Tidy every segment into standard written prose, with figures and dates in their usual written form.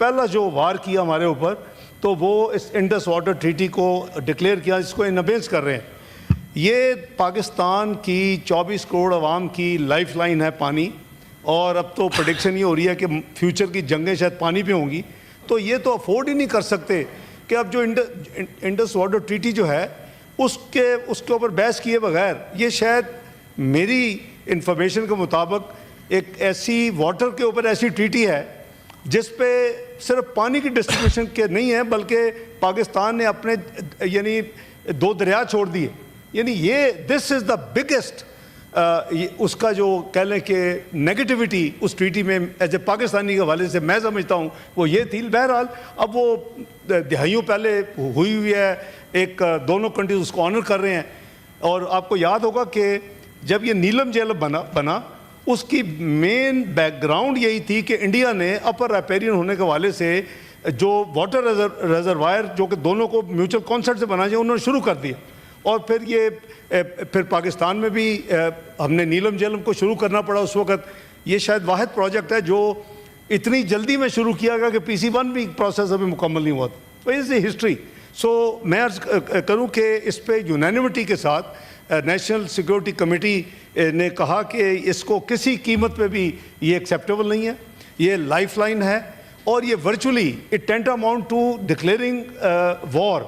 پہلا جو وار کیا ہمارے اوپر تو وہ اس انڈس واٹر ٹریٹی کو ڈکلیئر کیا، جس کو ان ابینس کر رہے ہیں۔ یہ پاکستان کی 24 کروڑ عوام کی لائف لائن ہے پانی، اور اب تو پریڈکشن یہ ہو رہی ہے کہ فیوچر کی جنگیں شاید پانی پہ ہوں گی، تو یہ تو افورڈ ہی نہیں کر سکتے کہ اب جو انڈس واٹر ٹریٹی جو ہے اس کے اوپر بحث کیے بغیر، یہ شاید میری انفارمیشن کے مطابق ایک ایسی واٹر کے اوپر ایسی ٹریٹی ہے جس پہ صرف پانی کی ڈسٹریبیوشن کے نہیں ہے، بلکہ پاکستان نے اپنے یعنی 2 دریا چھوڑ دیے، یعنی یہ دس از دا بگیسٹ اس کا جو کہہ لیں کہ نیگیٹیوٹی اس ٹریٹی میں ایز اے پاکستانی کے حوالے سے میں سمجھتا ہوں وہ یہ تھی۔ بہرحال اب وہ دہائیوں پہلے ہوئی ہے، ایک دونوں کنٹریز اس کو آنر کر رہے ہیں، اور آپ کو یاد ہوگا کہ جب یہ نیلم جھیلم بنا اس کی مین بیک گراؤنڈ یہی تھی کہ انڈیا نے اپر ریپیرین ہونے کے حوالے سے جو واٹر ریزروائر جو کہ دونوں کو میوچل کانسرٹ سے بنا جائے انہوں نے شروع کر دیا، اور پھر پاکستان میں بھی ہم نے نیلم جھیلم کو شروع کرنا پڑا اس وقت۔ یہ شاید واحد پروجیکٹ ہے جو اتنی جلدی میں شروع کیا گیا کہ PC1 بھی پروسیس ابھی مکمل نہیں ہوا تھا، تو از اے ہسٹری۔ سو میں عرض کروں کہ اس پہ یونینیمٹی کے ساتھ نیشنل سیکورٹی کمیٹی نے کہا کہ اس کو کسی قیمت پہ بھی یہ ایکسیپٹیبل نہیں ہے، یہ لائف لائن ہے، اور یہ virtually it tantamount to declaring war.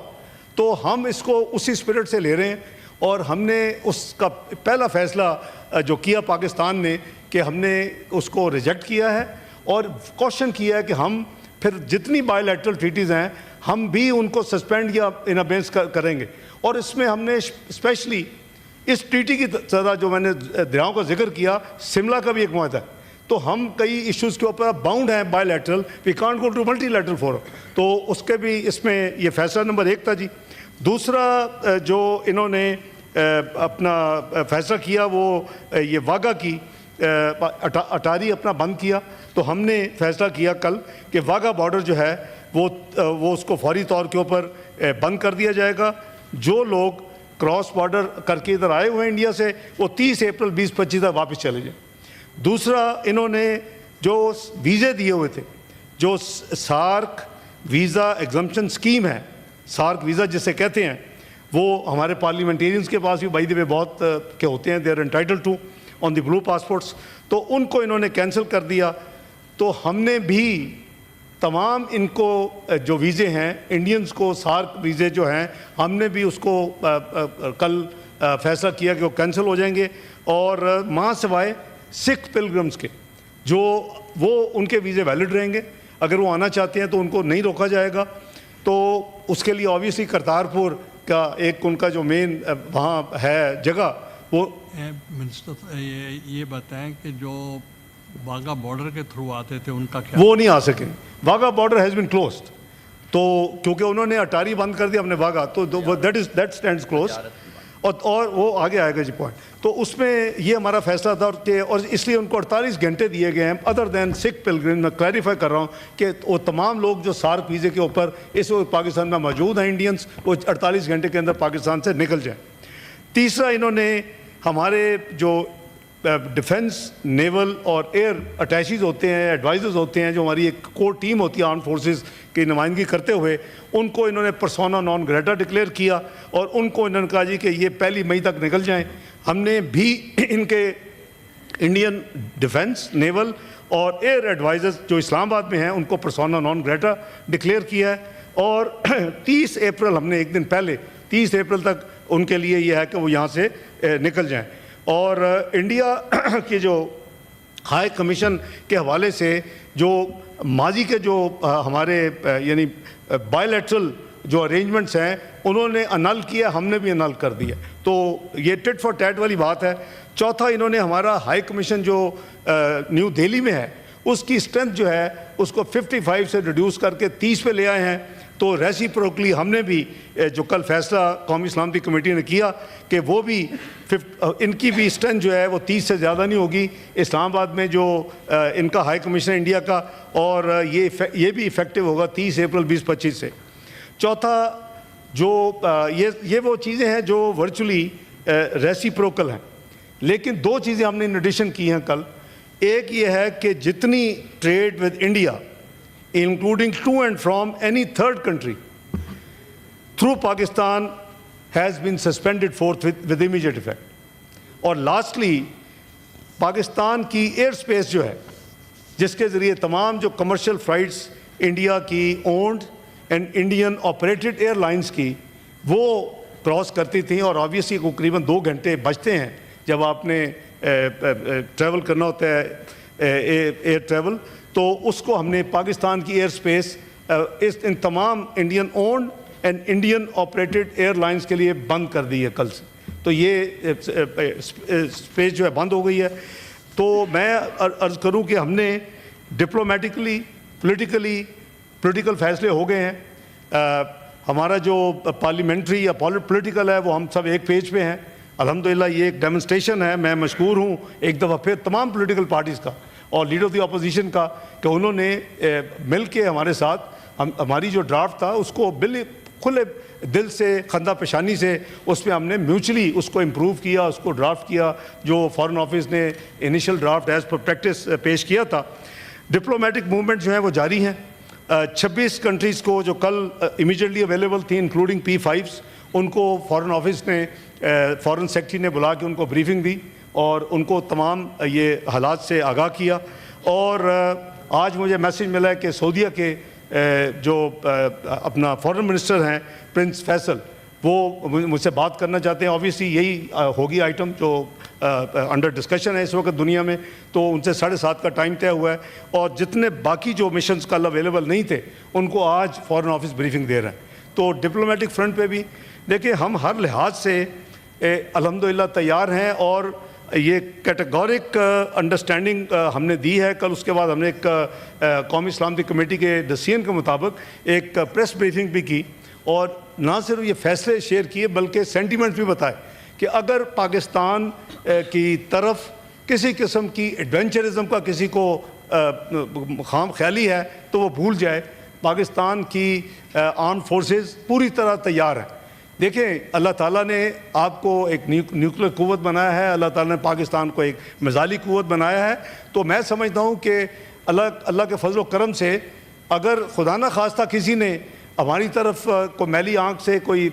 تو ہم اس کو اسی اسپرٹ سے لے رہے ہیں، اور ہم نے اس کا پہلا فیصلہ جو کیا پاکستان نے کہ ہم نے اس کو ریجیکٹ کیا ہے، اور کوشچن کیا ہے کہ ہم پھر جتنی بائی لیٹرل ٹریٹیز ہیں ہم بھی ان کو سسپینڈ یا ان ابینس کریں گے۔ اور اس میں ہم نے اسپیشلی اس ٹریٹی کی طرح جو میں نے دریاؤں کا ذکر کیا، شملہ کا بھی ایک معاہدہ ہے، تو ہم کئی ایشوز کے اوپر باؤنڈ ہیں bilateral, we can't go to multilateral forum, تو اس کے بھی اس میں یہ فیصلہ نمبر 1 تھا جی۔ دوسرا جو انہوں نے اپنا فیصلہ کیا وہ یہ واگا کی اٹاری اپنا بند کیا، تو ہم نے فیصلہ کیا کل کہ واگا بارڈر جو ہے وہ اس کو فوری طور کے اوپر بند کر دیا جائے گا۔ جو لوگ کراس بارڈر کر کے ادھر آئے ہوئے ہیں انڈیا سے، وہ 30 اپریل 2025 تک واپس چلے جائیں۔ دوسرا انہوں نے جو ویزے دیے ہوئے تھے، جو سارک ویزا ایگزمپشن اسکیم ہے، سارک ویزا جسے کہتے ہیں، وہ ہمارے پارلیمنٹیرینز کے پاس بھی بائی دی وے بہت کے ہوتے ہیں، they are entitled to own the blue passports, تو ان کو انہوں نے کینسل کر دیا۔ تو ہم نے بھی تمام ان کو جو ویزے ہیں انڈینز کو سارک ویزے جو ہیں، ہم نے بھی اس کو کل فیصلہ کیا کہ وہ کینسل ہو جائیں گے، اور ماں سوائے سکھ پلگرمز کے جو وہ ان کے ویزے ویلڈ رہیں گے، اگر وہ آنا چاہتے ہیں تو ان کو نہیں روکا جائے گا۔ تو اس کے لیے آبویسلی کرتارپور کا ایک ان کا جو مین وہاں ہے جگہ، وہ منسٹر یہ بتائیں کہ جو واگا بارڈر کے تھرو آتے تھے ان کا کیا؟ وہ نہیں آ سکیں، واگا بارڈر ہیز بین کلوزڈ، تو کیونکہ انہوں نے اٹاری بند کر دیا ہم نے واگا، تو دیٹ اسٹینڈز کلوز، اور وہ آگے آئے گا جی پوائنٹ۔ تو اس میں یہ ہمارا فیصلہ تھا، اور اس لیے ان کو 48 گھنٹے دیے گئے ہیں ادر دین سکھ پلگرم۔ میں کلیریفائی کر رہا ہوں کہ وہ تمام لوگ جو سارک ویزے کے اوپر اس وقت پاکستان میں موجود ہیں انڈینس، وہ 48 گھنٹے کے اندر پاکستان سے نکل جائیں۔ تیسرا انہوں نے ہمارے جو ڈیفنس، نیول اور ایئر اٹیچیز ہوتے ہیں، ایڈوائزرز ہوتے ہیں، جو ہماری ایک کور ٹیم ہوتی ہے آرم فورسز کی نمائندگی کرتے ہوئے، ان کو انہوں نے پرسونا نان گریٹا ڈکلیئر کیا، اور ان کو انہوں نے کہا جی کہ یہ 1 مئی تک نکل جائیں۔ ہم نے بھی ان کے انڈین ڈیفنس، نیول اور ایئر ایڈوائزرز جو اسلام آباد میں ہیں ان کو پرسونا نان گریٹا ڈکلیئر کیا ہے، اور 30 اپریل ہم نے ایک دن پہلے 30 اپریل تک ان کے لیے یہ ہے کہ وہ یہاں سے نکل جائیں۔ اور انڈیا کے جو ہائی کمیشن کے حوالے سے جو ماضی کے جو ہمارے یعنی بائی لیٹرل جو ارینجمنٹس ہیں انہوں نے انل کیا، ہم نے بھی انل کر دیا، تو یہ ٹٹ فار ٹیٹ والی بات ہے۔ چوتھا انہوں نے ہمارا ہائی کمیشن جو نیو دہلی میں ہے اس کی اسٹرینتھ جو ہے اس کو 55 سے ریڈیوس کر کے 30 پہ لے آئے ہیں۔ تو ریسیپروکلی ہم نے بھی جو کل فیصلہ قومی سلامتی کمیٹی نے کیا کہ وہ بھی ان کی بھی اسٹرینتھ جو ہے وہ 30 سے زیادہ نہیں ہوگی اسلام آباد میں جو ان کا ہائی کمیشن انڈیا کا، اور یہ بھی افیکٹو ہوگا 30 اپریل 2025 سے۔ چوتھا جو یہ وہ چیزیں ہیں جو ورچولی ریسیپروکل ہیں، لیکن 2 چیزیں ہم نے ان ایڈیشن کی ہیں کل۔ ایک یہ ہے کہ جتنی trade with India including to and from any third country through Pakistan has been suspended forthwith with immediate effect. اور lastly پاکستان کی ایئر اسپیس جو ہے جس کے ذریعے تمام جو کمرشل فلائٹس انڈیا کی owned and Indian operated airlines کی وہ کراس کرتی تھیں، اور آبویسلی تقریباً 2 گھنٹے بچتے ہیں جب آپ نے ٹریول کرنا ہوتا ہے ایئر ٹریول، تو اس کو ہم نے پاکستان کی ایئر اسپیس ان تمام Indian owned and Indian operated airlines کے لیے بند کر دی ہے کل سے. تو یہ اسپیس جو ہے بند ہو گئی ہے. تو میں عرض کروں کہ ہم نے ڈپلومیٹکلی پولیٹیکل فیصلے ہو گئے ہیں. ہمارا جو پارلیمنٹری یا پولیٹیکل ہے وہ ہم سب ایک پیج پہ ہیں. الحمدللہ یہ ایک ڈیمونسٹریشن ہے. میں مشکور ہوں ایک دفعہ پھر تمام پولیٹیکل پارٹیز کا اور لیڈر آف دی اپوزیشن کا کہ انہوں نے مل کے ہمارے ساتھ ہماری جو ڈرافٹ تھا اس کو کھلے دل سے خندہ پیشانی سے اس پہ ہم نے میوچلی اس کو امپروو کیا، اس کو ڈرافٹ کیا جو فارن آفس نے initial draft as per practice پیش کیا تھا. ڈپلومیٹک موومنٹ جو ہیں وہ جاری ہیں. 26 کنٹریز کو جو کل امیجیٹلی اویلیبل تھیں انکلوڈنگ P5s، ان کو فارن آفس نے فارن سیکرٹری نے بلا کے ان کو بریفنگ دی اور ان کو تمام یہ حالات سے آگاہ کیا. اور آج مجھے میسیج ملا ہے کہ سعودیہ کے جو اپنا فارن منسٹر ہیں پرنس فیصل، وہ مجھ سے بات کرنا چاہتے ہیں. آبویسلی یہی ہوگی آئٹم جو انڈر ڈسکشن ہے اس وقت دنیا میں. تو ان سے 7:30 کا ٹائم طے ہوا ہے، اور جتنے باقی جو مشنز کل اویلیبل نہیں تھے ان کو آج فارن آفس بریفنگ دے رہے ہیں. تو ڈپلومیٹک فرنٹ پہ بھی دیکھیں ہم ہر لحاظ سے الحمدللہ تیار ہیں، اور یہ کیٹیگورک انڈرسٹینڈنگ ہم نے دی ہے. کل اس کے بعد ہم نے ایک قومی سلامتی کمیٹی کے ڈسیژن کے مطابق ایک پریس بریفنگ بھی کی، اور نہ صرف یہ فیصلے شیئر کیے بلکہ سینٹیمنٹ بھی بتائے کہ اگر پاکستان کی طرف کسی قسم کی ایڈونچرزم کا کسی کو خام خیالی ہے تو وہ بھول جائے. پاکستان کی آرم فورسز پوری طرح تیار ہیں. دیکھیں اللہ تعالیٰ نے آپ کو ایک نیوکلیر قوت بنایا ہے، اللہ تعالیٰ نے پاکستان کو ایک میزائلی قوت بنایا ہے. تو میں سمجھتا ہوں کہ اللہ کے فضل و کرم سے اگر خدا نہ خواستہ کسی نے ہماری طرف کو میلی آنکھ سے کوئی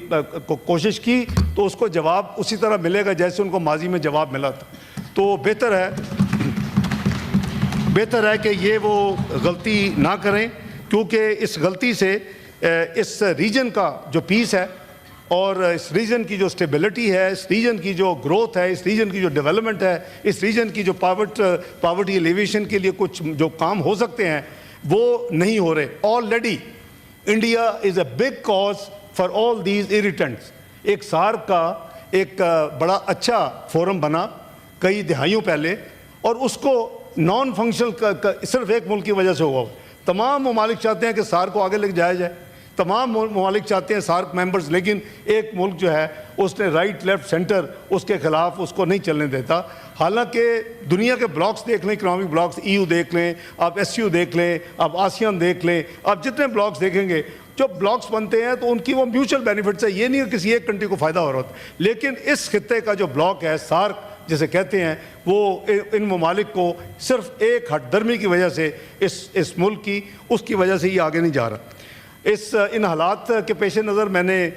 کوشش کی تو اس کو جواب اسی طرح ملے گا جیسے ان کو ماضی میں جواب ملا تھا. تو بہتر ہے کہ یہ وہ غلطی نہ کریں، کیونکہ اس غلطی سے اس ریجن کا جو پیس ہے اور اس ریجن کی جو سٹیبلٹی ہے، اس ریجن کی جو گروتھ ہے، اس ریجن کی جو ڈیولپمنٹ ہے، اس ریجن کی جو پاورٹی ایلیویشن کے لیے کچھ جو کام ہو سکتے ہیں وہ نہیں ہو رہے. Already India is a big cause for all these irritants. ایک سارک کا ایک بڑا اچھا فورم بنا کئی دہائیوں پہلے، اور اس کو نان فنکشنل صرف ایک ملک کی وجہ سے ہوا. تمام ممالک چاہتے ہیں کہ سارک کو آگے لے جایا جائے، تمام ممالک چاہتے ہیں سارک ممبرز، لیکن ایک ملک جو ہے اس نے رائٹ لیفٹ سینٹر اس کے خلاف اس کو نہیں چلنے دیتا. حالانکہ دنیا کے بلاکس دیکھ لیں، اکنامک بلاکس، EU دیکھ لیں، آپ SCO دیکھ لیں، آپ آسیان دیکھ لیں، آپ جتنے بلاکس دیکھیں گے جو بلاکس بنتے ہیں تو ان کی وہ میوچل بینیفٹس ہے. یہ نہیں کہ کسی ایک کنٹری کو فائدہ ہو رہا ہوتا، لیکن اس خطے کا جو بلاک ہے سارک جسے کہتے ہیں، وہ ان ممالک کو صرف ایک ہٹ درمی کی وجہ سے اس ملک کی اس کی وجہ سے یہ آگے نہیں جا رہا. ان حالات کے پیش نظر میں نے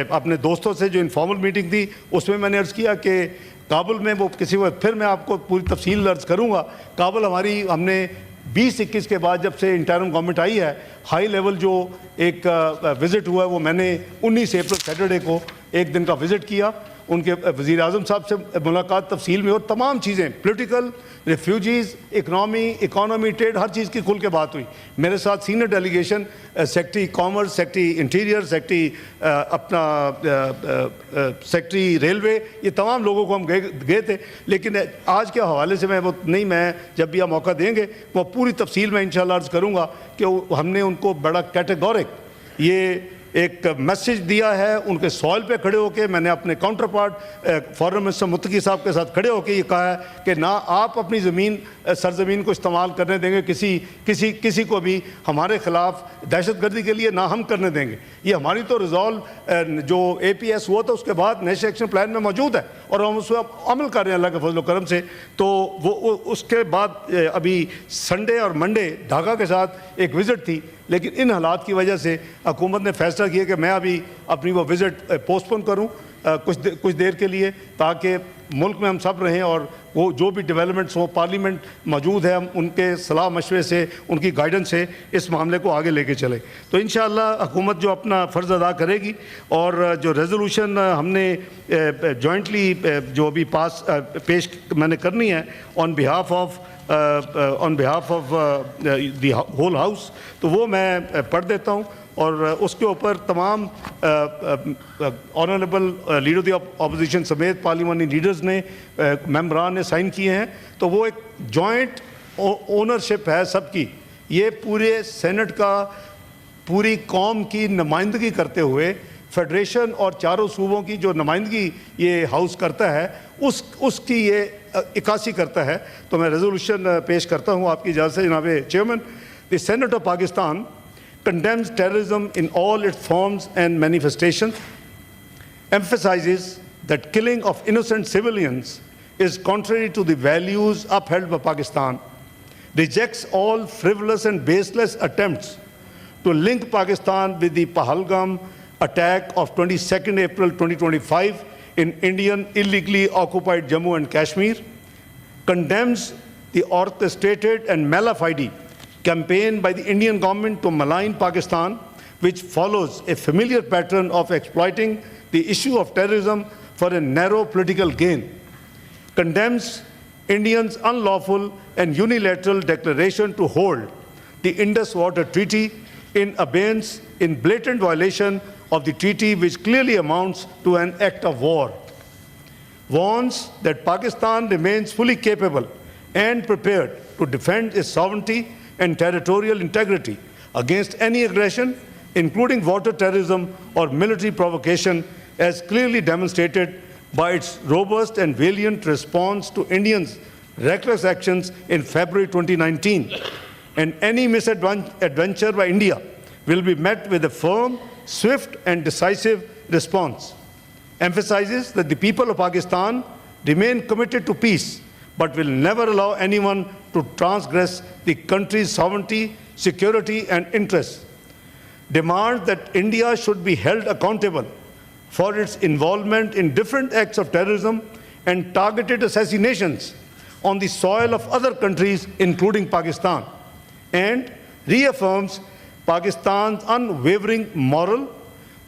اپنے دوستوں سے جو انفارمل میٹنگ تھی اس میں نے عرض کیا کہ کابل میں وہ کسی وقت پھر میں آپ کو پوری تفصیل عرض کروں گا. کابل ہم نے 2021 کے بعد جب سے انٹرم گورنمنٹ آئی ہے ہائی لیول جو ایک وزٹ ہوا ہے وہ میں نے 19 اپریل سیٹرڈے کو ایک دن کا وزٹ کیا. ان کے وزیر اعظم صاحب سے ملاقات تفصیل میں، اور تمام چیزیں پولیٹیکل، ریفیوجیز، اکانومی، ٹریڈ، ہر چیز کی کھل کے بات ہوئی. میرے ساتھ senior delegation secretary commerce, secretary interior, secretary railway, یہ تمام لوگوں کو ہم گئے تھے. لیکن آج کے حوالے سے میں جب بھی آپ موقع دیں گے وہ پوری تفصیل میں انشاءاللہ عرض کروں گا کہ ہم نے ان کو بڑا کیٹیگورک یہ ایک میسیج دیا ہے. ان کے سوال پہ کھڑے ہو کے میں نے اپنے کاؤنٹر پارٹ فارن منسٹر متقی صاحب کے ساتھ کھڑے ہو کے یہ کہا ہے کہ نہ آپ اپنی سرزمین کو استعمال کرنے دیں گے کسی کو بھی ہمارے خلاف دہشت گردی کے لیے، نہ ہم کرنے دیں گے. یہ ہماری تو ریزالو جو APS ہوا تھا اس کے بعد نیشنل ایکشن پلان میں موجود ہے، اور ہم اس پہ عمل کر رہے ہیں اللہ کے فضل و کرم سے. تو وہ اس کے بعد ابھی سنڈے اور منڈے ڈھاکہ کے ساتھ ایک وزٹ تھی, لیکن ان حالات کی وجہ سے حکومت نے فیصلہ کیا کہ میں ابھی اپنی وہ وزٹ پوسٹ پون کروں کچھ دیر کے لیے, تاکہ ملک میں ہم سب رہیں اور وہ جو بھی ڈیولپمنٹس ہوں, پارلیمنٹ موجود ہے, ہم ان کے صلاح مشورے سے, ان کی گائیڈنس سے اس معاملے کو آگے لے کے چلیں. تو انشاءاللہ حکومت جو اپنا فرض ادا کرے گی, اور جو ریزولوشن ہم نے جوائنٹلی جو ابھی پیش میں نے کرنی ہے on behalf of the whole house, تو وہ میں پڑھ دیتا ہوں, اور اس کے اوپر تمام آنریبل لیڈر دی اپوزیشن سمیت پارلیمانی لیڈرز نے, ممبران نے سائن کیے ہیں. تو وہ ایک جوائنٹ اونرشپ ہے سب کی. یہ پورے سینٹ کا پوری قوم کی نمائندگی کرتے ہوئے, فیڈریشن اور چاروں صوبوں کی جو نمائندگی یہ ہاؤس کرتا ہے اس کی یہ عکاسی کرتا ہے. تو میں ریزولوشن پیش کرتا ہوں آپ کی اجازت سے جناب chairman. The senate of Pakistan condemns terrorism in all its forms and manifestations, emphasizes that killing of innocent civilians is contrary to the values upheld by Pakistan, rejects all frivolous and baseless attempts to link Pakistan with the Pahalgam attack of 22nd April 2025 in Indian illegally occupied Jammu and Kashmir, condemns the orchestrated and malafide campaign by the Indian government to malign Pakistan, which follows a familiar pattern of exploiting the issue of terrorism for a narrow political gain, condemns Indians' unlawful and unilateral declaration to hold the Indus Water Treaty in abeyance, in blatant violation of the treaty, which clearly amounts to an act of war, warns that Pakistan remains fully capable and prepared to defend its sovereignty and territorial integrity against any aggression, including water terrorism or military provocation, as clearly demonstrated by its robust and valiant response to Indians' reckless actions in February 2019. And any misadventure by India will be met with a firm, swift, and decisive response. Emphasizes that the people of Pakistan remain committed to peace, but will never allow anyone to transgress the country's sovereignty, security, and interests. Demands that India should be held accountable for its involvement in different acts of terrorism and targeted assassinations on the soil of other countries, including Pakistan, and reaffirms Pakistan's unwavering moral,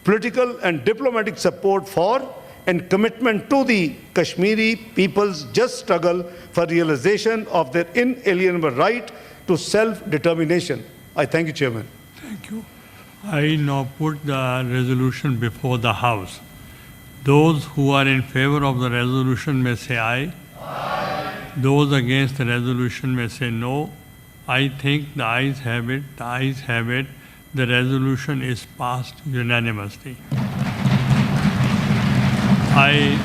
political, and diplomatic support for and commitment to the Kashmiri people's just struggle for realization of their inalienable right to self-determination. I thank you, Chairman. Thank you. I now put the resolution before the House. Those who are in favor of the resolution may say aye. Aye. Those against the resolution may say no. I think the ayes have it. The ayes have it. The resolution is passed unanimously. I